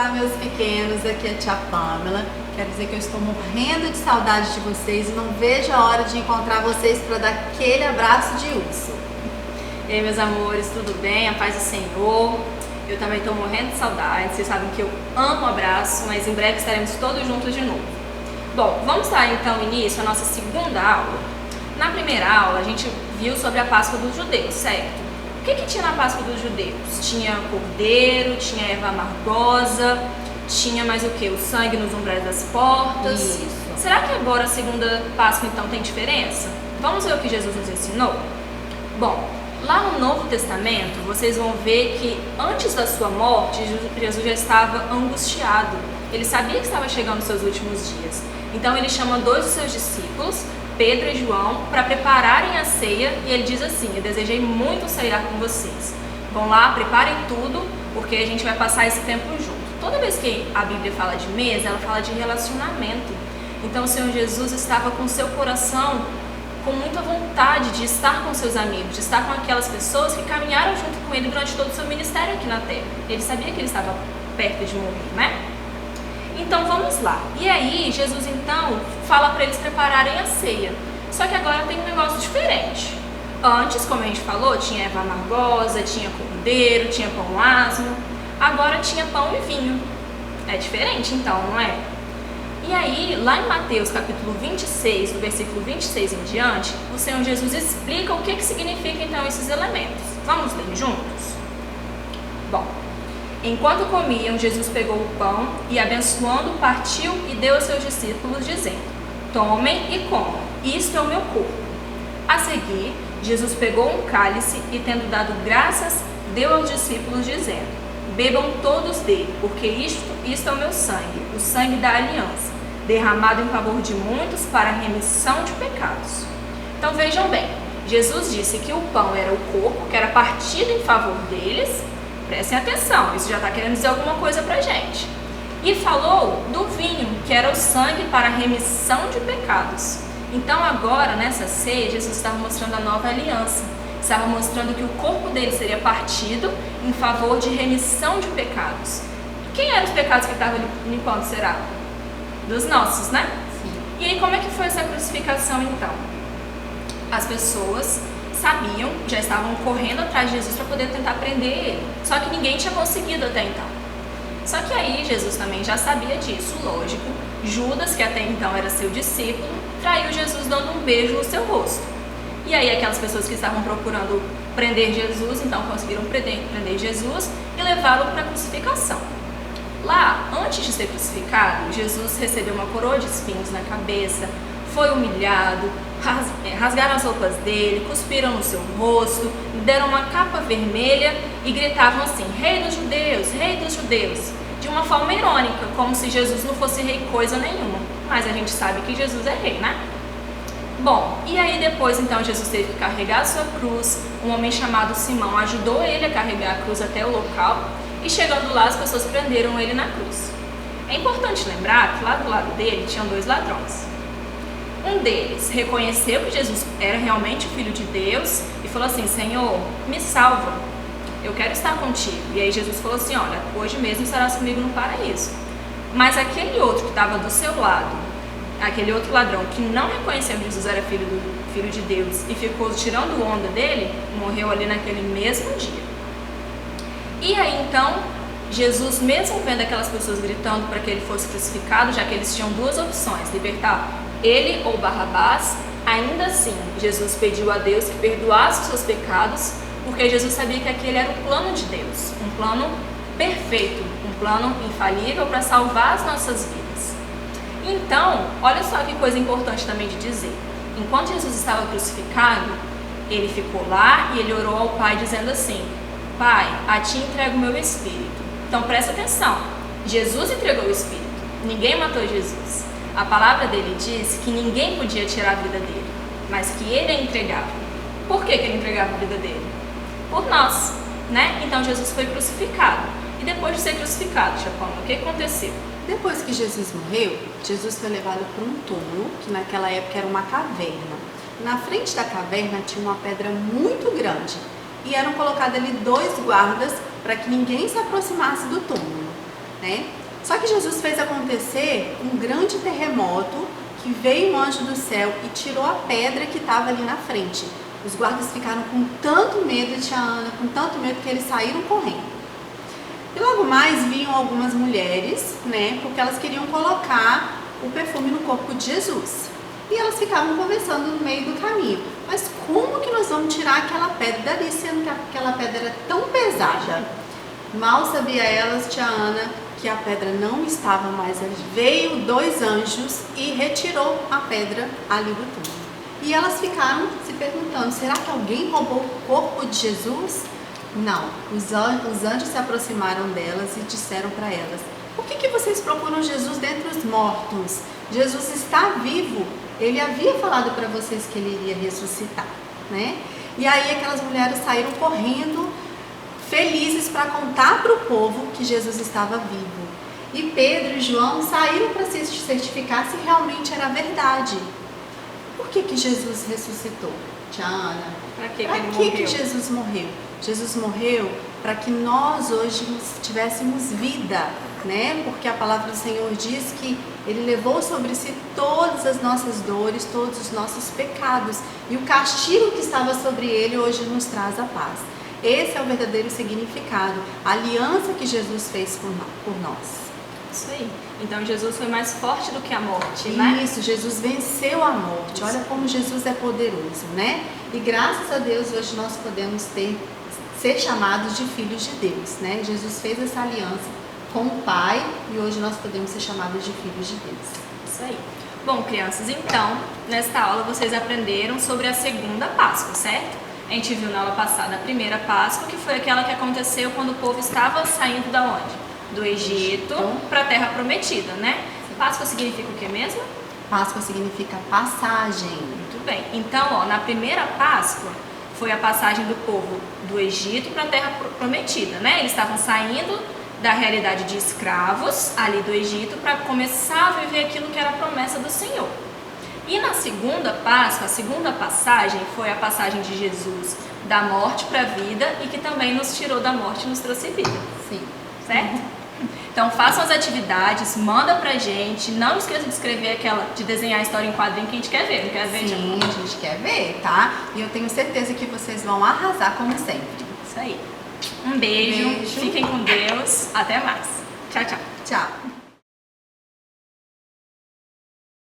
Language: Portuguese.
Olá, meus pequenos, aqui é a tia Pamela. Quero dizer que eu estou morrendo de saudade de vocês e não vejo a hora de encontrar vocês para dar aquele abraço de urso. E aí, meus amores, tudo bem? A paz do Senhor. Eu também estou morrendo de saudade. Vocês sabem que eu amo abraço, mas em breve estaremos todos juntos de novo. Bom, vamos dar então início à nossa segunda aula. Na primeira aula, a gente viu sobre a Páscoa dos judeus, certo? O que tinha na Páscoa dos judeus? Tinha cordeiro, tinha erva amargosa, tinha mais o que? O sangue nos umbrais das portas. Isso. Será que agora a segunda Páscoa então tem diferença? Vamos ver o que Jesus nos ensinou? Bom, lá no Novo Testamento, vocês vão ver que antes da sua morte, Jesus já estava angustiado. Ele sabia que estava chegando os seus últimos dias. Então ele chama dois dos seus discípulos, Pedro e João, para prepararem a ceia, e ele diz assim: eu desejei muito ceiar com vocês. Vão lá, preparem tudo, porque a gente vai passar esse tempo junto. Toda vez que a Bíblia fala de mesa, ela fala de relacionamento. Então o Senhor Jesus estava com seu coração com muita vontade de estar com seus amigos, de estar com aquelas pessoas que caminharam junto com ele durante todo o seu ministério aqui na Terra. Ele sabia que ele estava perto de morrer, né? Então vamos lá. E aí Jesus então fala para eles prepararem a ceia. Só que agora tem um negócio diferente. Antes, como a gente falou, tinha erva amargosa, tinha cordeiro, tinha pão asmo. Agora tinha pão e vinho. É diferente então, não é? E aí, lá em Mateus capítulo 26, do versículo 26 em diante, o Senhor Jesus explica o que significa então esses elementos. Vamos ler juntos? Bom, enquanto comiam, Jesus pegou o pão e, abençoando, partiu e deu aos seus discípulos, dizendo: tomem e comam, isto é o meu corpo. A seguir, Jesus pegou um cálice e, tendo dado graças, deu aos discípulos, dizendo: bebam todos dele, porque isto é o meu sangue, o sangue da aliança, derramado em favor de muitos para a remissão de pecados. Então vejam bem, Jesus disse que o pão era o corpo, que era partido em favor deles. Prestem atenção, isso já está querendo dizer alguma coisa pra gente. E falou do vinho, que era o sangue para a remissão de pecados. Então agora, nessa ceia, Jesus estava mostrando a nova aliança. Estava mostrando que o corpo dele seria partido em favor de remissão de pecados. Quem eram os pecados que estavam limpando, será? Dos nossos, né? Sim. E aí, como é que foi essa crucificação, então? As pessoas sabiam, já estavam correndo atrás de Jesus para poder tentar prender ele. Só que ninguém tinha conseguido até então. Só que aí Jesus também já sabia disso, lógico. Judas, que até então era seu discípulo, traiu Jesus dando um beijo no seu rosto. E aí aquelas pessoas que estavam procurando prender Jesus, então conseguiram prender Jesus e levá-lo para a crucificação. Lá, antes de ser crucificado, Jesus recebeu uma coroa de espinhos na cabeça, foi humilhado, rasgaram as roupas dele, cuspiram no seu rosto, deram uma capa vermelha e gritavam assim: rei dos judeus, rei dos judeus, de uma forma irônica, como se Jesus não fosse rei coisa nenhuma. Mas a gente sabe que Jesus é rei, né? Bom, e aí depois então Jesus teve que carregar a sua cruz. Um homem chamado Simão ajudou ele a carregar a cruz até o local, e chegando lá as pessoas prenderam ele na cruz. É importante lembrar que lá do lado dele tinham dois ladrões. Um deles reconheceu que Jesus era realmente o Filho de Deus e falou assim: Senhor, me salva, eu quero estar contigo. E aí Jesus falou assim: olha, hoje mesmo estarás comigo no paraíso. Mas aquele outro que estava do seu lado, aquele outro ladrão que não reconheceu que Jesus era filho de Deus e ficou tirando onda dele, morreu ali naquele mesmo dia. E aí então, Jesus, mesmo vendo aquelas pessoas gritando para que ele fosse crucificado, já que eles tinham duas opções, libertar ele ou Barrabás, ainda assim Jesus pediu a Deus que perdoasse os seus pecados, porque Jesus sabia que aquele era o plano de Deus, um plano perfeito, um plano infalível para salvar as nossas vidas. Então, olha só que coisa importante também de dizer. Enquanto Jesus estava crucificado, ele ficou lá e ele orou ao Pai dizendo assim: Pai, a ti entrego o meu espírito. Então presta atenção, Jesus entregou o espírito, ninguém matou Jesus. A palavra dele diz que ninguém podia tirar a vida dele, mas que ele a entregava. Por que ele entregava a vida dele? Por nós, né? Então Jesus foi crucificado. E depois de ser crucificado, Chapão, o que aconteceu? Depois que Jesus morreu, Jesus foi levado para um túmulo, que naquela época era uma caverna. Na frente da caverna tinha uma pedra muito grande e eram colocados ali dois guardas para que ninguém se aproximasse do túmulo. né? Só que Jesus fez acontecer um grande terremoto, que veio um anjo do céu e tirou a pedra que estava ali na frente. Os guardas ficaram com tanto medo, tia Ana, com tanto medo que eles saíram correndo. E logo mais vinham algumas mulheres, né, porque elas queriam colocar o perfume no corpo de Jesus. E elas ficavam conversando no meio do caminho. Mas como que nós vamos tirar aquela pedra dali, sendo que aquela pedra era tão pesada? Mal sabia elas, tia Ana, que a pedra não estava mais ali. Veio 2 anjos e retirou a pedra ali do túmulo. E elas ficaram se perguntando, será que alguém roubou o corpo de Jesus? Não, os anjos se aproximaram delas e disseram para elas, por que vocês procuram Jesus dentre os mortos? Jesus está vivo, ele havia falado para vocês que ele iria ressuscitar, né? E aí aquelas mulheres saíram correndo, felizes para contar para o povo que Jesus estava vivo. E Pedro e João saíram para se certificar se realmente era verdade. Por que Jesus ressuscitou, tia Ana? Para que Jesus morreu? Jesus morreu para que nós hoje tivéssemos vida, né? Porque a palavra do Senhor diz que ele levou sobre si todas as nossas dores, todos os nossos pecados. E o castigo que estava sobre ele hoje nos traz a paz. Esse é o verdadeiro significado, a aliança que Jesus fez por nós. Isso aí. Então Jesus foi mais forte do que a morte, né? Isso, Jesus venceu a morte. Olha como Jesus é poderoso, né? E graças a Deus hoje nós podemos ser chamados de filhos de Deus, né? Jesus fez essa aliança com o Pai e hoje nós podemos ser chamados de filhos de Deus. Isso aí. Bom, crianças, então, nesta aula vocês aprenderam sobre a segunda Páscoa, certo? A gente viu na aula passada a primeira Páscoa, que foi aquela que aconteceu quando o povo estava saindo da onde? Do Egito para a Terra Prometida, né? Páscoa significa o que mesmo? Páscoa significa passagem. Muito bem. Então, ó, na primeira Páscoa foi a passagem do povo do Egito para a Terra Prometida, né? Eles estavam saindo da realidade de escravos ali do Egito para começar a viver aquilo que era a promessa do Senhor. E na segunda Páscoa, a segunda passagem foi a passagem de Jesus da morte para a vida e que também nos tirou da morte e nos trouxe vida. Sim. Certo? Então façam as atividades, manda pra gente, não esqueça de escrever de desenhar a história em quadrinho que a gente quer ver, não quer ver? Sim, a gente quer ver, tá? E eu tenho certeza que vocês vão arrasar como sempre. Isso aí. Um beijo. Fiquem com Deus, até mais. Tchau, tchau. Tchau.